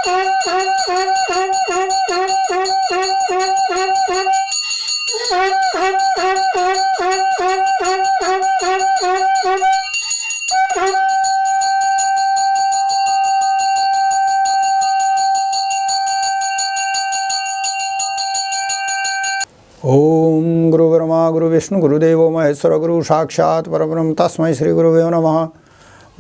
ओम गुरु ब्रह्मा गुरु विष्णु गुरुदेवो महेश्वर गुरु साक्षात् परब्रह्म तस्मै श्री गुरुवे नमः।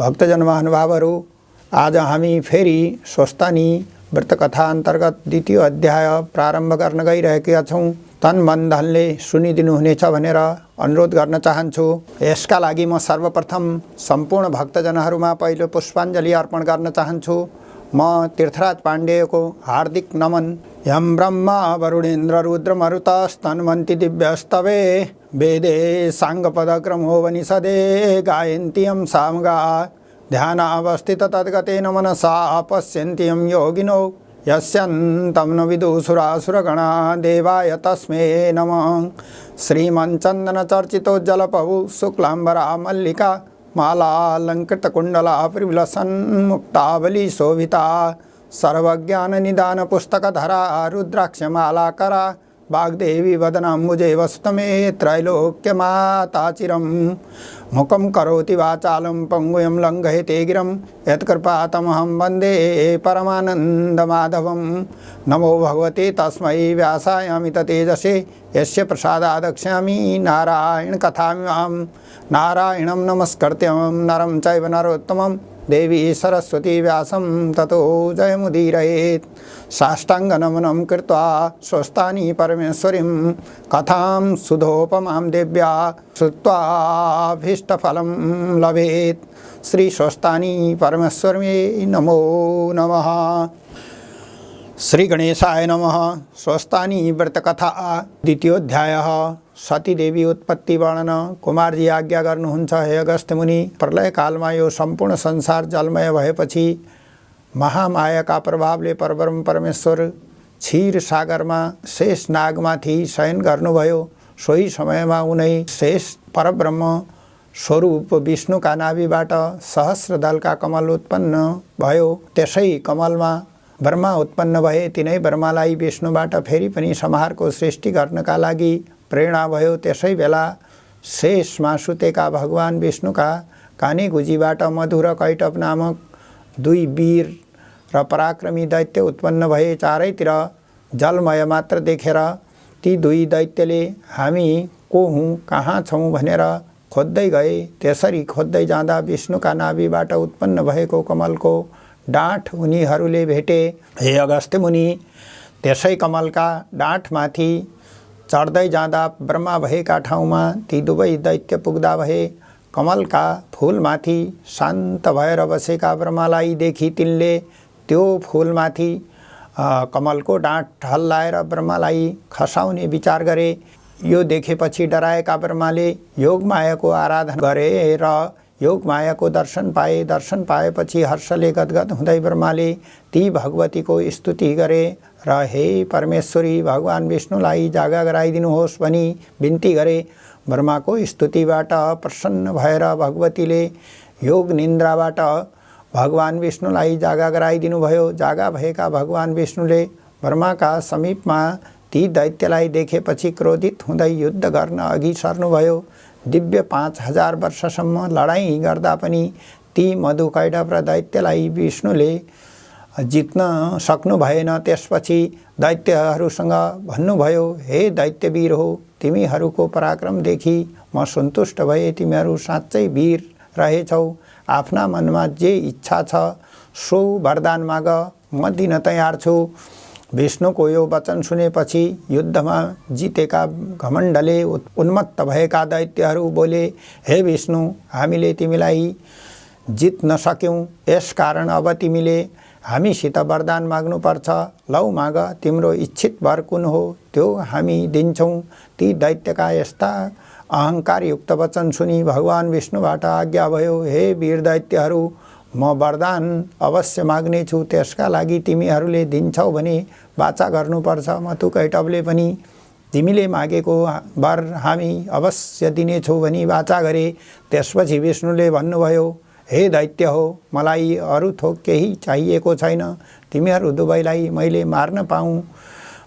भक्तजन महानुभावहरू, आज हामी फेरि स्वस्तानी व्रतकथा अन्तर्गत द्वितीय अध्याय प्रारम्भ गर्न गइरहेका छौँ। तन मन धनले सुनिदिनुहुनेछ भनेर अनुरोध गर्न चाहन्छु। यसका लागि म सर्वप्रथम सम्पूर्ण भक्तजनहरूमा पहिलो पुष्पाञ्जली अर्पण गर्न चाहन्छु। म तीर्थराज पाण्डेयको हार्दिक नमन। यम ब्रह्मा वरुणेन्द्र रुद्र मरुतस्तन्वन्ति दिव्यस्तवे वेदे साङ्गपदक्रमो वनिषदे गायन्ति यं सामगा ध्यानावस्थित तद्गतेन मनसा पश्यन्ति यं योगिनो यस्यन्तं न विदुसुरासुरगणा देवाय तस्मै नमः। श्रीमच्चन्दनचर्चितोज्जलपवु शुक्लाम्बरा मल्लिका मालालङ्कृतकुण्डला परिविलसन्मुक्तावली शोभिता सर्वज्ञाननिदान पुस्तकधरा रुद्राक्षमालाकरा वाग्देवी वदनाम्बुजे वस्तमे त्रैलोक्यमाता चिरं मुखं करोति वाचालं पंगुयं लङ्घयते गिरं यत्कृपातमहं वन्दे परमानन्दमाधवं। नमो भगवते तस्मै व्यासायामित तेजसे यस्य प्रसादादक्ष्यामि नारायण कथामिमां। नारायणं नमस्कृत्यं नरं चैव नरोत्तमं देवी सरस्वती व्यासं ततो जयमुदीरयेत्। साष्टाङ्गनमनं कृत्वा स्वस्तानी परमेश्वरीं कथां सुधोपमां देव्या श्रुत्वाभीष्टफलं लभेत्। श्री स्वस्तानी परमेश्वरी नमो नमः। श्री गणेशाय नमः। स्वस्तानी व्रतकथा द्वितीयोध्याय सती देवी उत्पत्ति वर्णन। कुमारजी आज्ञा गर्नुहुन्छ, हे अगस्त्य मुनि, प्रलय कालमा यो सम्पूर्ण संसार जलमय भएपछि महामायाका प्रभावले परब्रह्म परमेश्वर क्षीर सागरमा शेष नागमाथि शयन गर्नुभयो। सोही समयमा उनै शेष परब्रह्म स्वरूप विष्णुका नाभिबाट सहस्र दलका कमल उत्पन्न भयो। त्यसै कमलमा ब्रह्मा उत्पन्न भए। तिनै ब्रह्मालाई विष्णुबाट फेरि पनि संहारको सृष्टि गर्नका लागि प्रेरणा भयो। त्यसै बेला शेषमा सुतेका भगवान विष्णुका काने गुजीबाट मधुर कैटभ नामक दुई वीर र पराक्रमी दैत्य उत्पन्न भए। चारैतिर जलमय मात्र देखेर ती दुई दैत्यले हामी को हुँ, कहाँ छौँ भनेर खोज्दै गए। त्यसरी खोज्दै जाँदा विष्णुका नाभिबाट उत्पन्न भएको कमलको डाँठ उनीहरूले भेटे। हे अगस्त्य मुनि, त्यसै कमलका डाँठमाथि चढ्दै जाँदा ब्रह्मा भएका ठाउँमा ती दुवै दैत्य पुग्दा भए। कमलका फूलमाथि शान्त भएर बसेका ब्रह्मालाई देखि तिनले त्यो फूलमाथि कमलको डाँठ हल्लाएर ब्रह्मालाई खसाउने विचार गरे। यो देखेपछि डराएका ब्रह्माले योगमायाको आराधना गरे र योगमायाको दर्शन पाए। दर्शन पाएपछि हर्षले गदगद हुँदै ब्रह्माले ती भगवतीको स्तुति गरे र हे परमेश्वरी, भगवान विष्णुलाई जागा गराइदिनुहोस् भनी बिन्ती गरे। ब्रह्माको स्तुतिबाट प्रसन्न भएर भगवतीले योग निन्द्राबाट भगवान विष्णुलाई जागा गराइदिनु भयो। जागा भएका भगवान विष्णुले ब्रह्माका समीपमा ती दैत्यलाई देखेपछि क्रोधित हुँदै युद्ध गर्न अघि सर्नुभयो। दिव्य 5000 वर्षसम्म लडाईँ गर्दा पनि ती मधु कैटभ र दैत्यलाई विष्णुले जित्न सक्नु भएन। त्यसपछि दैत्यहरूसँग भन्नुभयो, हे दैत्यवीर हो, तिमीहरूको पराक्रम देखि म सन्तुष्ट भए। तिमीहरू साँच्चै वीर रहेछौ। आफ्ना मनमा जे इच्छा छ सो वरदान माग, म दिन तयार छु। विष्णुको यो वचन सुनेपछि युद्धमा जितेका घमण्डले उन्मत्त भएका दैत्यहरू बोले, हे विष्णु, हामीले तिमीलाई जित्न सक्यौँ। यसकारण अब तिमीले हामीसित वरदान माग्नुपर्छ। लौ माग, तिम्रो इच्छित वर कुन हो त्यो हामी दिन्छौँ। ती दैत्यका यस्ता अहङ्कारयुक्त वचन सुनि भगवान विष्णुबाट आज्ञा भयो, हे वीर दैत्यहरू, म वरदान अवश्य माग्नेछु। त्यसका लागि तिमीहरूले दिन्छौ भने वाचा गर्नुपर्छ। मधु कैटभले पनि तिमीले मागेको वर हामी अवश्य दिनेछौँ भनी वाचा गरे। त्यसपछि विष्णुले भन्नुभयो, हे दैत्य हो, मलाई अरू थोक केही चाहिएको छैन, तिमीहरू दुवैलाई मैले मार्न पाऊँ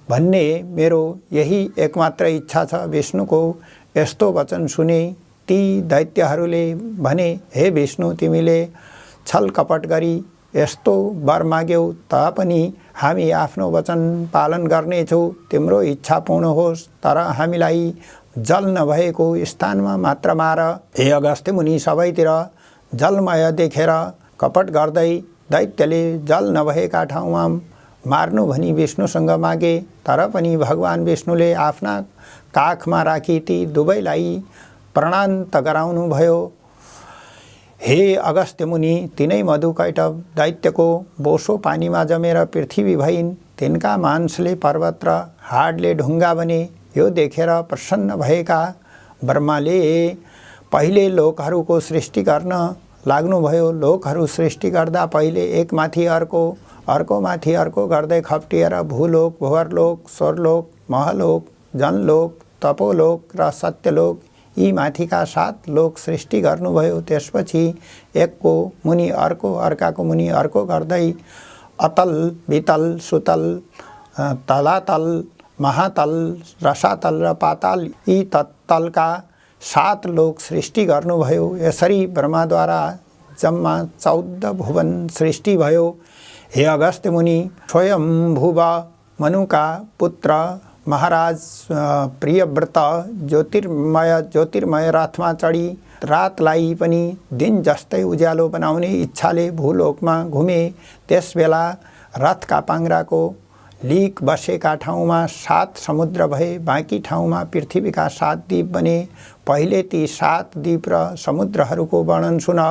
भन्ने मेरो यही एकमात्र इच्छा छ। विष्णुको यस्तो वचन सुने ती दैत्यहरूले भने, हे विष्णु, तिमीले छल कपट गरी यस्तो वर माग्यौ तापनि हामी आफ्नो वचन पालन गर्नेछौँ। तिम्रो इच्छा पूर्ण होस्, तर हामीलाई जल नभएको स्थानमा मात्र मार। हे अगस्त्य मुनि, सबैतिर जलमय देखेर कपट गर्दै दैत्यले जल नभएका ठाउँमा मार्नु भनी विष्णुसँग मागे, तर पनि भगवान विष्णुले आफ्ना काखमा राखी ती दुवैलाई प्राणान्त गराउनु भयो। हे अगस्त्य मुनि, तिनै मधुकैटभ दैत्यको बोसो पानीमा जमेर पृथ्वी भइन्। तिनका मांसले पर्वत र हाडले ढुङ्गा बने। यो देखेर प्रसन्न भएका ब्रह्माले पहिले लोकहरूको सृष्टि गर्न लाग्नुभयो। लोकहरू सृष्टि गर्दा पहिले एकमाथि अर्को, अर्कोमाथि अर्को गर्दै खप्टिएर भूलोक, भुवरलोक, स्वर्लोक, महलोक, जनलोक, तपोलोक र सत्यलोक यी माथिका 7 लोक सृष्टि गर्नुभयो। त्यसपछि एकको मुनि अर्को, अर्काको मुनि अर्को गर्दै अतल, वितल, सुतल, तलातल, महातल, रसातल र पाताल यी तत्तलका 7 लोक सृष्टि गर्नुभयो। यसरी ब्रह्माद्वारा जम्मा 14 भुवन सृष्टि भयो। हे अगस्त्य मुनि, स्वयंभुव मनुका पुत्र महाराज प्रियव्रत ज्योतिर्मय रथमा चढी रातलाई पनि दिन जस्तै उज्यालो बनाउने इच्छाले भूलोकमा घुमे। त्यसबेला रथका पाङ्ग्राको लिक बसेका ठाउँमा 7 समुद्र भए। बाँकी ठाउँमा पृथ्वीका 7 द्वीप बने। पहिले ती 7 द्वीप र समुद्रहरूको वर्णन सुन।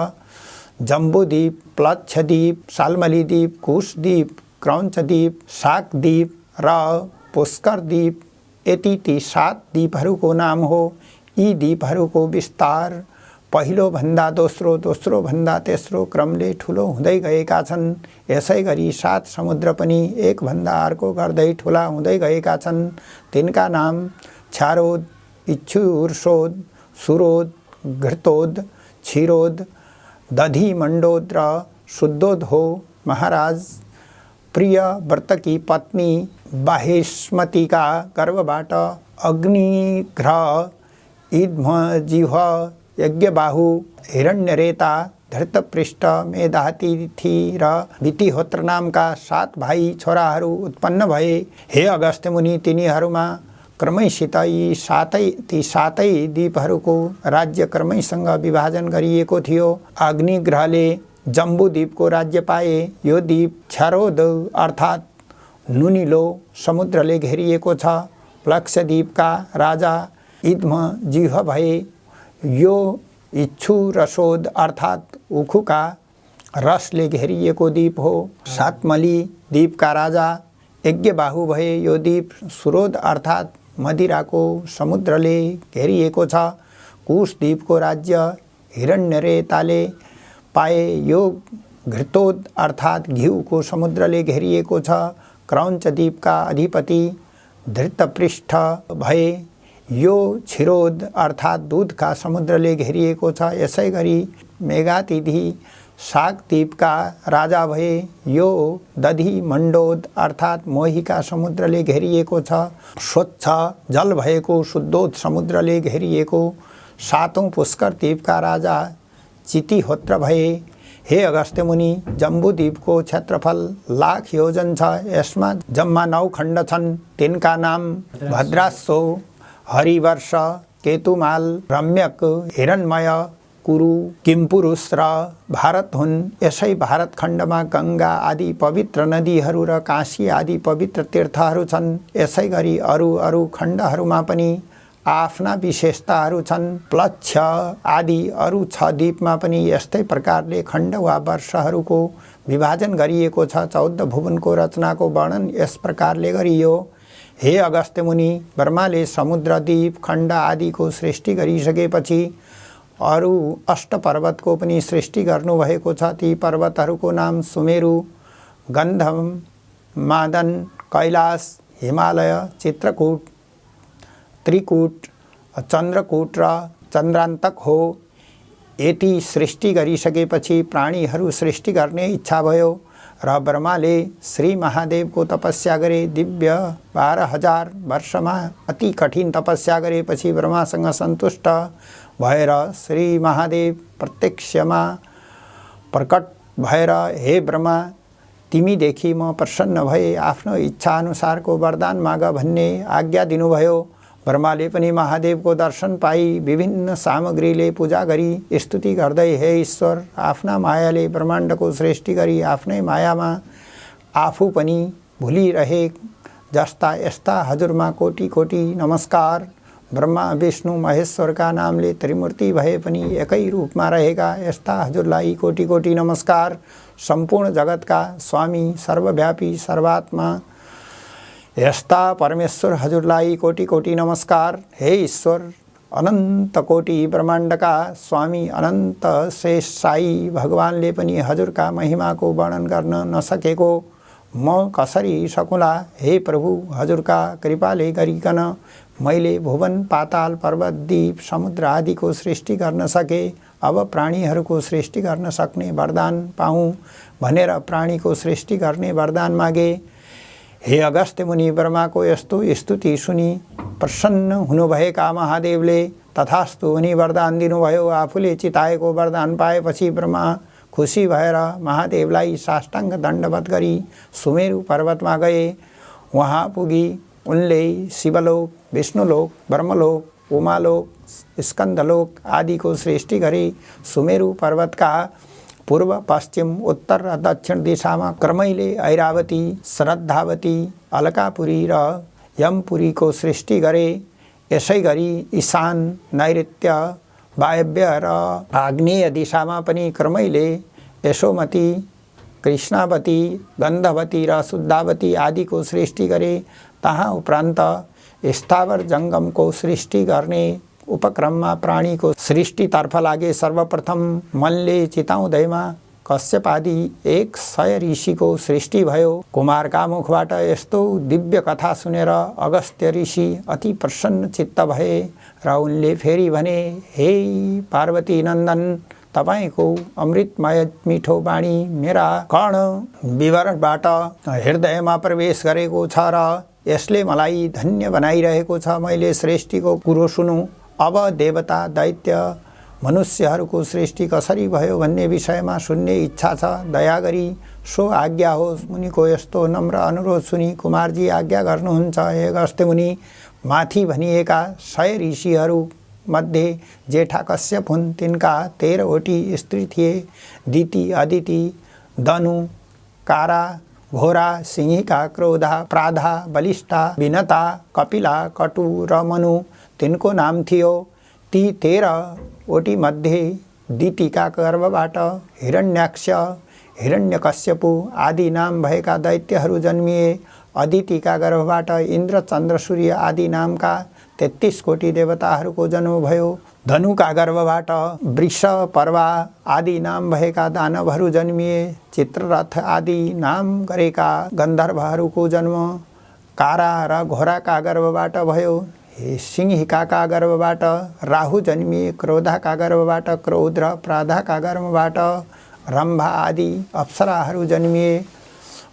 जम्बूद्वीप, प्लक्षद्वीप, साल्मलीद्वीप, कुशद्वीप, क्रौञ्चद्वीप, शाकद्वीप र पुष्करद्वीप यति ती 7 द्वीपहरूको नाम हो। यी द्वीपहरूको विस्तार पहिलो भन्दा दोस्रो, दोस्रो भन्दा तेस्रो क्रमले ठुलो हुँदै गएका छन्। यसै गरी 7 समुद्र पनि एक भन्दा अर्को गर्दै ठुला हुँदै गएका छन्। तिनका नाम क्षारोद, इच्छुरसोद, सुरोद, घृतोद, क्षीरोद, दधिमण्डोद र शुद्धोद हो। महाराज प्रियव्रतकी पत्नी बाहिष्मतिका गर्भबाट अग्निघ्र, इद्मजिह्व, यज्ञबाहु, हिरण्यरेता, धृतपृष्ठ, मेधातिथि र वितिहोत्र नामका 7 भाइ छोराहरू उत्पन्न भए। हे अगस्त्य मुनि, तिनीहरूमा क्रमैसित ती सातै द्वीपहरूको राज्य क्रमैसँग विभाजन गरिएको थियो। अग्निग्रहले जम्बूद्वीपको राज्य पाए। यो द्वीप क्षारोद अर्थात् नुनिलो समुद्रले घेरिएको छ। प्लक्षद्वीपका राजा इद्मजिह्व भए। यो इच्छुरसोद अर्थात् उखुका रसले घेरिएको द्वीप हो। सातमली द्वीपका राजा यज्ञबाहु भए। यो द्वीप सुरोद अर्थात् मदिराको समुद्रले घेरिएको छ। कुश द्वीपको राज्य हिरण्यरेताले पाए। यो घृतोद अर्थात् घिउको समुद्रले घेरिएको छ। क्रौञ्च द्वीपका अधिपति धृतपृष्ठ भए। यो क्षीरोद अर्थात् दूधका समुद्रले घेरिएको छ। यसै गरी मेघातिथि शाकद्वीपका राजा भए। यो दधिमण्डोद अर्थात् मोहीका समुद्रले घेरिएको छ। स्वच्छ जल भएको शुद्धोद समुद्रले घेरिएको 7औं पुष्कर द्वीपका राजा चितिहोत्र भए। हे अगस्त्य मुनि, जम्बूद्वीपको क्षेत्रफल 1,00,000 योजन छ। यसमा जम्मा 9 खण्ड छन्। तिनका नाम भद्राश्व, हरिवर्ष, केतुमाल, रम्यक, हिरण्मय, कुरु, किमपुरुष र भारत हुन्। यसै भारत खण्डमा गङ्गा आदि पवित्र नदीहरू र काशी आदि पवित्र तीर्थहरू छन्। यसै गरी अरू खण्डहरूमा पनि आफ्ना विशेषताहरू छन्। प्लक्ष आदि अरू 6 द्वीपमा पनि यस्तै प्रकारले खण्ड वा वर्षहरूको विभाजन गरिएको छ। 14 भुवनको रचनाको वर्णन यस प्रकारले गरियो। हे अगस्त्य मुनि, ब्रह्माले समुद्र, द्वीप, खण्ड आदिको सृष्टि गरिसकेपछि अरू 8 पर्वतको पनि सृष्टि गर्नुभएको छ। ती पर्वतहरूको नाम सुमेरु, गन्धम, मादन, कैलाश, हिमालय, चित्रकूट, त्रिकूट, चन्द्रकूट र चन्द्रान्तक हो। यति सृष्टि गरिसकेपछि प्राणीहरू सृष्टि गर्ने इच्छा भयो र ब्रह्माले श्री महादेवको तपस्या गरे। दिव्य 12,000 वर्षमा अति कठिन तपस्या गरेपछि ब्रह्मासँग सन्तुष्ट भएर श्री महादेव प्रत्यक्षमा प्रकट भएर हे ब्रह्मा, तिमीदेखि म प्रसन्न भए, आफ्नो इच्छा अनुसारको वरदान माग भन्ने आज्ञा दिनुभयो। ब्रह्माले पनि महादेवको दर्शन पाई विभिन्न सामग्रीले पूजा गरी स्तुति गर्दै हे ईश्वर, आफ्ना मायाले ब्रह्माण्डको सृष्टि गरी आफ्नै मायामा आफू पनि भुलिरहे जस्ता यस्ता हजुरमा कोटि कोटि नमस्कार। ब्रह्मा विष्णु महेश्वरका नामले त्रिमूर्ति भए पनि एकै रूपमा रहेका यस्ता हजुरलाई कोटि कोटि नमस्कार। सम्पूर्ण जगतका स्वामी, सर्वव्यापी, सर्वात्मा यस्ता परमेश्वर हजुरलाई कोटि कोटि नमस्कार। हे ईश्वर, अनन्त कोटि ब्रह्माण्डका स्वामी अनन्त शेष साई भगवानले पनि हजुरका महिमाको वर्णन गर्न नसकेको म कसरी सकुला। हे प्रभु, हजुरका कृपाले गरिकन मैले भुवन, पाताल, पर्वत, द्वीप, समुद्र आदिको सृष्टि गर्न सके। अब प्राणीहरूको सृष्टि गर्न सक्ने वरदान पाऊँ भनेर प्राणीको सृष्टि गर्ने वरदान मागे। हे अगस्त्य मुनि, ब्रह्माको यस्तो स्तुति सुनि प्रसन्न हुनुभएका महादेवले तथास्तु भनी वरदान दिनुभयो। आफूले चिताएको वरदान पाएपछि ब्रह्मा खुसी भएर महादेवलाई साष्टाङ्ग दण्डवत गरी सुमेरु पर्वतमा गए। वहाँ पुगी उनले शिवलोक, विष्णुलोक, ब्रह्मलोक, उमालोक, स्कन्दलोक आदिको सृष्टि गरे। सुमेरु पर्वतका पूर्व, पश्चिम, उत्तर र दक्षिण दिशामा क्रमैले ऐरावती, श्रद्धावती, अलकापुरी र यमपुरीको सृष्टि गरे। यसै गरी ईशान, नैऋत्य, वायव्य र आग्नेय दिशामा पनि क्रमैले यशोमती, कृष्णावती, गन्धवती र शुद्धावती आदिको सृष्टि गरे। तहाँ उपरान्त स्थावर जङ्गमको सृष्टि गर्ने उपक्रममा प्राणीको सृष्टितर्फ लागे। सर्वप्रथम मनले चिताउँदैमा कश्यप आदि 100 ऋषिको सृष्टि भयो। कुमारका मुखबाट यस्तो दिव्य कथा सुनेर अगस्त्य ऋषि अति प्रसन्न चित्त भए र उनले फेरि भने, हे पार्वती नन्दन, तपाईको अमृतमय मिठो बाणी मेरा कर्ण विवरणबाट हृदयमा प्रवेश गरेको छ र यसले मलाई धन्य बनाइरहेको छ। मैले सृष्टिको कुरो सुनु। अब देवता, दैत्य, मनुष्यहरूको सृष्टि कसरी भयो भन्ने विषयमा सुन्ने इच्छा छ। दया गरी सो आज्ञा होस्। मुनिको यस्तो नम्र अनुरोध सुनि कुमारजी आज्ञा गर्नुहुन्छ। हे अगस्त्य मुनि, माथि भनिएका 100 ऋषिहरू मध्ये जेठा कश्यप हुन्। तिनका 13वटी स्त्री थिए। दिति, अदिति, दनु, कारा, घोरा, सिंहिका, क्रोधा, प्राधा, बलिष्ठा, विनता, कपिला, कटु र मनु तिनको नाम थियो। ती 13वटी मध्ये दितिका गर्भबाट हिरण्याक्ष, हिरण्यकश्यपु आदि नाम भएका दैत्यहरू जन्मिए। अदितिका गर्भबाट इन्द्र, चन्द्र, सूर्य आदि नामका 33 कोटी देवताहरूको जन्म भयो। धनुका गर्भबाट वृष, पर्वा आदि नाम भएका दानवहरू जन्मिए। चित्ररथ आदि नाम गरेका गन्धर्वहरूको जन्म कारा र घोराका गर्भबाट भयो। सिंहिकाका गर्भबाट राहु जन्मिए। क्रोधाका गर्भबाट क्रोध र प्राधाका गर्भबाट रम्भा आदि अप्सराहरू जन्मिए।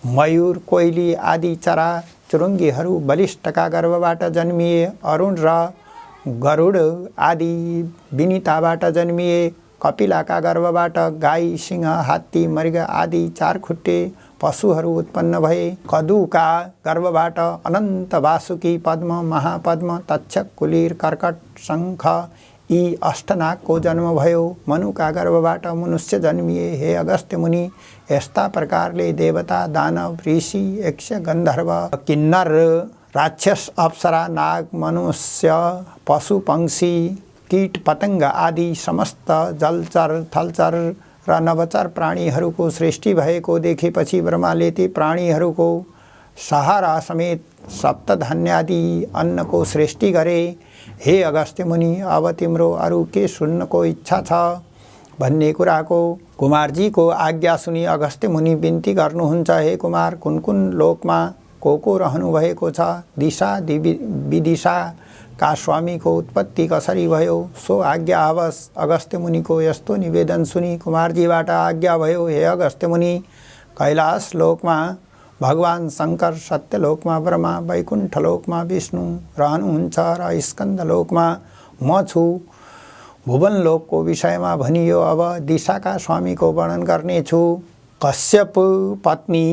मयूर, कोइली आदि चरा चुरुङ्गीहरू बलिष्ठका गर्भबाट जन्मिए। अरुण र गरुड आदि विनिताबाट जन्मिए। कपिलाका गर्भबाट गाई, सिंह, हात्ती, मृग आदि 4 खुट्टे पशुहरू उत्पन्न भए। कदुका गर्भबाट अनन्त, वासुकी, पद्म, महापद्म, तक्षक, कुलिर, कर्कट, शङ्ख यी अष्टनागको जन्म भयो। मनुका गर्भबाट मनुष्य जन्मिए। हे अगस्त्य मुनि, यस्ता प्रकारले देवता, दानव, ऋषि, यक्ष, गन्धर्व, किन्नर, राक्षस, अप्सरा, नाग, मनुष्य, पशु, पंक्षी, कीट, पतंग आदि समस्त जलचर, थलचर र नवचर प्राणीहरूको सृष्टि भएको देखेपछि ब्रह्माले ती प्राणीहरूको सहारा समेत सप्तधान्यादि अन्नको सृष्टि गरे। हे अगस्त्य मुनि, अब तिम्रो अरू के सुन्नको इच्छा छ भन्ने कुराको कुमारजीको आज्ञा सुनि अगस्त्य मुनि बिन्ती गर्नुहुन्छ। हे कुमार, कुन कुन लोकमा को रहनु भएको छ, दिशा विदिशा का स्वामीको उत्पत्ति कसरी भयो सो आज्ञा आवश अगस्त्य मुनिको यस्तो निवेदन सुनि कुमारजीबाट आज्ञा भयो, हे अगस्त्य मुनि, कैलाश लोकमा भगवान शङ्कर, सत्यलोकमा ब्रह्मा, वैकुण्ठ लोकमा विष्णु रहनुहुन्छ र स्कन्द लोकमा म छु। भुवन लोकको विषयमा भनियो, अब दिशाका स्वामीको वर्णन गर्नेछु। कश्यप पत्नी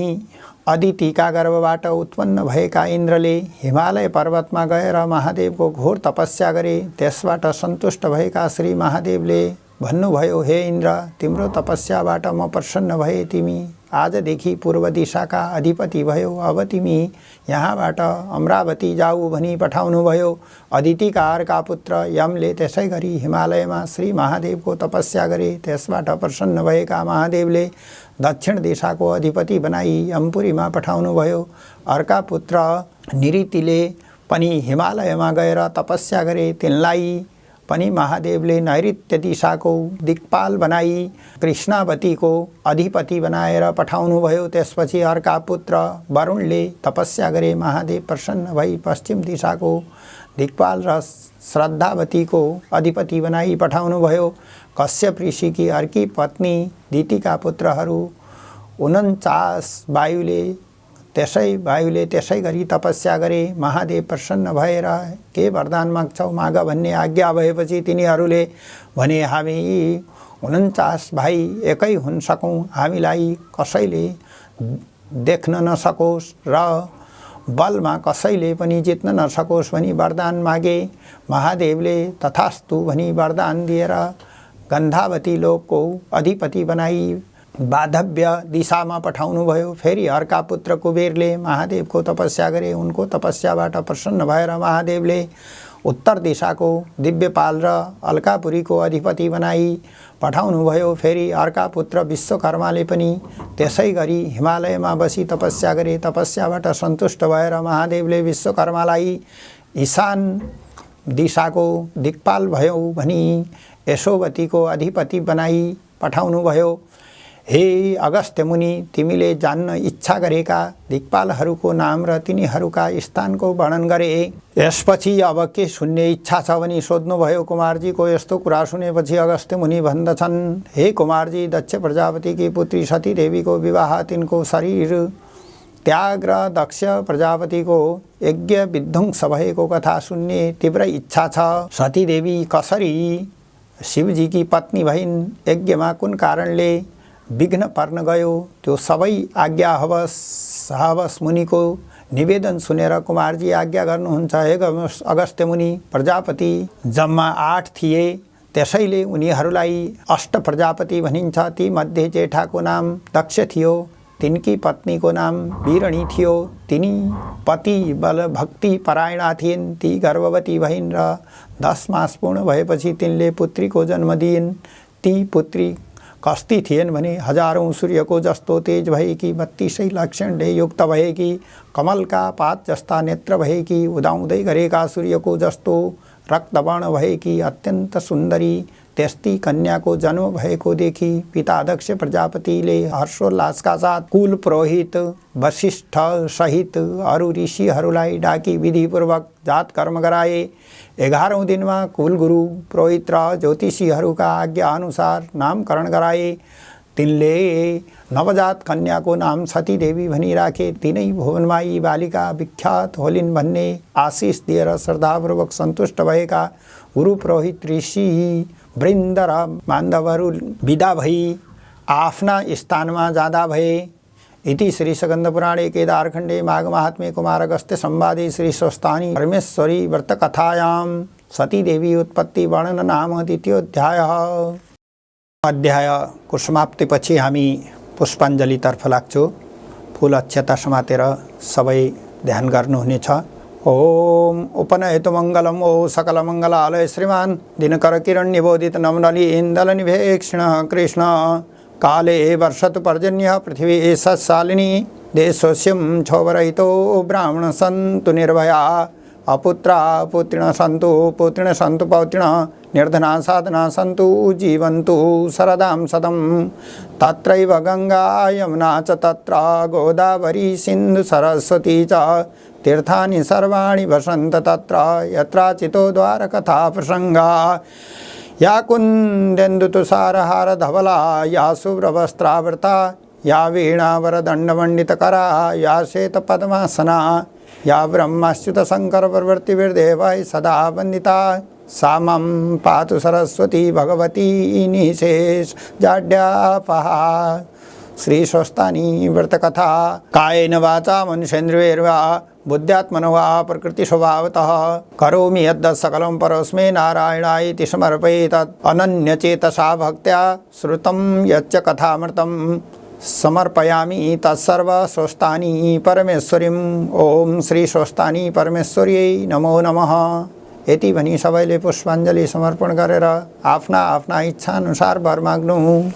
अदितिका गर्भबाट उत्पन्न भएका इन्द्रले हिमालय पर्वतमा गएर महादेवको घोर तपस्या गरे। त्यसबाट सन्तुष्ट भएका श्री महादेवले भन्नुभयो, हे इन्द्र, तिम्रो तपस्याबाट म प्रसन्न भए। तिमी आजदेखि पूर्व दिशाका अधिपति भयो। अब तिमी यहाँबाट अमरावती जाऊ भनी पठाउनुभयो। अदितिका अर्का पुत्र यमले त्यसै गरी हिमालयमा श्री महादेवको तपस्या गरे। त्यसबाट प्रसन्न भएका महादेवले दक्षिण दिशाको अधिपति बनाई यमपुरीमा पठाउनुभयो। अर्का पुत्र निऋतिले पनि हिमालयमा गएर तपस्या गरे। तिनलाई पनि महादेवले नैऋत्य दिशाको दिक्पाल बनाई कृष्णावतीको अधिपति बनाएर पठाउनुभयो। त्यसपछि अर्का पुत्र वरुणले तपस्या गरे। महादेव प्रसन्न भई पश्चिम दिशाको दिक्पाल र श्रद्धावतीको अधिपति बनाई पठाउनुभयो। कश्यप ऋषिकी अर्की पत्नी दितिका पुत्रहरू 49 वायुले त्यसै गरी तपस्या गरे। महादेव प्रसन्न भएर के वरदान माग्छौ माग भन्ने आज्ञा भएपछि तिनीहरूले भने, हामी 49 भाइ एकै हुन सकौँ, हामीलाई कसैले देख्न नसकोस् र बलमा कसैले पनि जित्न नसकोस् भनी वरदान मागे। महादेवले तथास्तु भनी वरदान दिएर गन्धावती लोकको अधिपति बनाई वाधव्य दिशामा पठाउनुभयो। फेरि अर्का पुत्र कुबेरले महादेवको तपस्या गरे। उनको तपस्याबाट प्रसन्न भएर महादेवले उत्तर दिशाको दिव्यपाल र अलकापुरीको अधिपति बनाई पठाउनुभयो। फेरि अर्का पुत्र विश्वकर्माले पनि त्यसै गरी हिमालयमा बसी तपस्या गरे। तपस्याबाट सन्तुष्ट भएर महादेवले विश्वकर्मालाई ईशान दिशाको दिक्पाल भयो भनी यशोवतीको अधिपति बनाई पठाउनुभयो। हे अगस्त्य मुनि, तिमीले जान्न इच्छा गरेका दिक्पालहरूको नाम र तिनीहरूका स्थानको वर्णन गरे। यसपछि अब के सुन्ने इच्छा छ भनी सोध्नुभयो। कुमारजीको यस्तो कुरा सुनेपछि अगस्त्य मुनि भन्दछन्, हे कुमारजी, दक्ष प्रजापतिकी पुत्री सती देवीको विवाह, तिनको शरीर त्याग र दक्ष प्रजापतिको यज्ञ विध्वंस भएको कथा सुन्ने तीव्र इच्छा छ। सती देवी कसरी शिवजीकी पत्नी भइन्, यज्ञमा कुन कारणले विघ्न पर्न गयो, त्यो सबै आज्ञा हवस मुनिको निवेदन सुनेर कुमारजी आज्ञा गर्नुहुन्छ। हे अगस्त्य मुनि, प्रजापति जम्मा 8 थिए, त्यसैले उनीहरूलाई अष्ट प्रजापति भनिन्छ। ती मध्ये जेठाको नाम दक्ष थियो, तिनकी पत्नीको नाम वीरणी थियो। तिनी पति बल भक्ति परायणा थिइन्। ती गर्भवती भइन् र 10 मास पूर्ण भएपछि तिनले पुत्रीको जन्म दिइन्। ती पुत्री कस्ती थिएन भने हजारौं सूर्यको जस्तो तेज भएकी, 32 लक्षणले युक्त भएकी, कमलका पात जस्ता नेत्र भएकी, उदाउँदै गरेका सूर्यको जस्तो रक्तवर्ण भएकी अत्यन्त सुन्दरी त्यस्ती कन्याको जन्म भएको देखि पिता दक्ष प्रजापतिले हर्षोल्लासका साथ कुल पुरोहित वशिष्ठ सहित अरू ऋषिहरूलाई डाकी विधिपूर्वक जात कर्म गराए। 11औं दिनमा कुलगुरु पुरोहित र ज्योतिषीहरूका आज्ञा अनुसार नामकरण गराए। तिनले नवजात कन्याको नाम सती देवी भनी राखे। तिनै भुवनमाई बालिका विख्यात होलिन् भन्ने आशिष दिएर श्रद्धापूर्वक सन्तुष्ट भएका गुरु पुरोहित ऋषि वृन्द र बान्धवहरू विदा भई आफ्ना स्थानमा जाँदा भए। इति श्री स्कन्दपुराणे केदारखण्डे माघ महात्म्ये कुमारगस्त्य संवादे श्री स्वस्थानी परमेश्वरी व्रतकथायां सती देवी उत्पत्ति वर्णन नाम द्वितीयोऽध्यायः। अध्यायको समाप्तिपछि हामी पुष्पाञ्जलीतर्फ लाग्छौँ। फूल अक्षता समातेर सबै ध्यान गर्नुहुनेछ। ओम उपनयतु मङ्गलम् ओ सकलमङ्गलालय श्रीमान दिनकर किरण निबोधित नवनली इन्दल निभेक्षण कृष्ण काले वर्षतु पर्जन्यः पृथिवी सत्शालिनी देशोऽस्यं क्षोभरहितो ब्राह्मण सन्तु निर्भया अपुत्रा पुत्रिण सन्तु पुत्रिण सन्तु पौत्रिण निर्धना साधना सन्तु जीवन्तु शरदां शतं तत्रैव गंगा यमुना च तत्र गोदावरी सिन्धु सरस्वती च तीर्थानि सर्वाणि वसन्त तत्र यत्राचितो द्वारकथा प्रसंगा या कुन्देन्दुतुषारहार धवला या शुभ्रवस्त्रावृता या वीणावरदण्डमण्डितकरा या श्वेतपद्मासना या ब्रह्मच्युतशङ्करप्रवृत्तिभिर्देवैः सदा वन्दिता सा मम पातु सरस्वती भगवती निशेषजाड्यापहा। श्री स्वस्तानी व्रतकथा। कायेन वाचा मनुष्येन्द्रियैर्वा बुद्ध्यात्मनो वा प्रकृतिस्वभावतः करोमि यद्यत् सकलं परस्मै नारायणायेति समर्पयेत् अनन्यचेतसा भक्त्या श्रुतं यच्च कथामृतं समर्पयामि तत्सर्वस्वस्तानी परमेश्वरीम्। ओम श्री स्वस्तानी परमेश्वर्यै नमो नमः। यति भनी सबैले पुष्पाञ्जली समर्पण गरेर आफ्ना आफ्ना इच्छा अनुसार वर माग्नु।